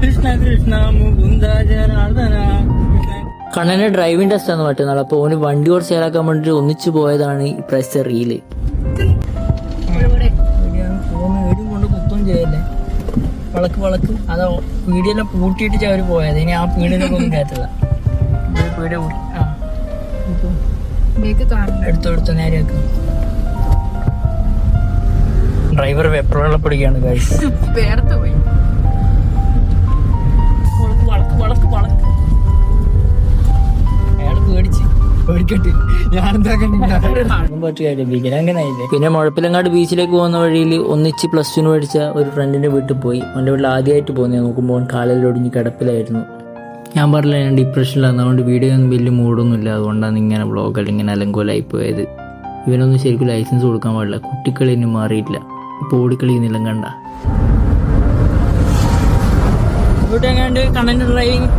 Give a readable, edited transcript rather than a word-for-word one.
കൃഷ്ണ കൃഷ്ണ മുകുന്ദ ജനാർദ്ദന. കണ്ണന്റെ driving test ആണ് മറ്റന്നാൾ. അപ്പൊ ഓന് വണ്ടി കുറച്ച് ചേലാക്കാൻ വേണ്ടിട്ട് ഒന്നിച്ചു പോയതാണ് ഈ ഇപ്രാവശ്യത്തെ റീല്. കൊണ്ട് കുത്തും ചെയ്യല്ലേ, വളക്ക് അതോ പീടിയെല്ലാം പൂട്ടിയിട്ട് അവര് പോയത്. ഇനി ആ പീടിയിലൊക്കെ ഒന്നും കയറ്റല്ല. എടുത്തു നേരെ വെക്കും. ഡ്രൈവർ വെപ്രവെള്ളപ്പെടുകയാണ് കഴിച്ച്. അയാള് പേടിക്കട്ടെ, പിന്നെ മുഴപ്പിലങ്ങാട് ബീച്ചിലേക്ക് പോകുന്ന വഴിയിൽ ഒന്നിച്ച് +2 പഠിച്ച ഒരു ഫ്രണ്ടിന്റെ വീട്ടിൽ പോയി. അവന്റെ വീട്ടിൽ ആദ്യമായിട്ട് പോകുന്നത് നോക്കുമ്പോൾ കാലിൽ ഒടിഞ്ഞ് കിടപ്പിലായിരുന്നു. ഞാൻ പറഞ്ഞില്ല ഞാൻ ഡിപ്രഷനിലാണ്, അതുകൊണ്ട് വീഡിയോ ഒന്നും വലിയ മൂടൊന്നുമില്ല. അതുകൊണ്ടാണ് ഇങ്ങനെ വ്ളോഗിൽ ഇങ്ങനെ അലങ്കോലായി പോയത്. ഇവനൊന്നും ശരിക്കും ലൈസൻസ് കൊടുക്കാൻ പാടില്ല. കുട്ടിക്കളി ഇനി മാറിയില്ല. ഇപ്പോൾ ഓടിക്കളിയുന്നില്ല കണ്ട. ഇവിടെ എങ്ങാണ്ട് കണ്ണൻ്റെ ഡ്രൈവിങ്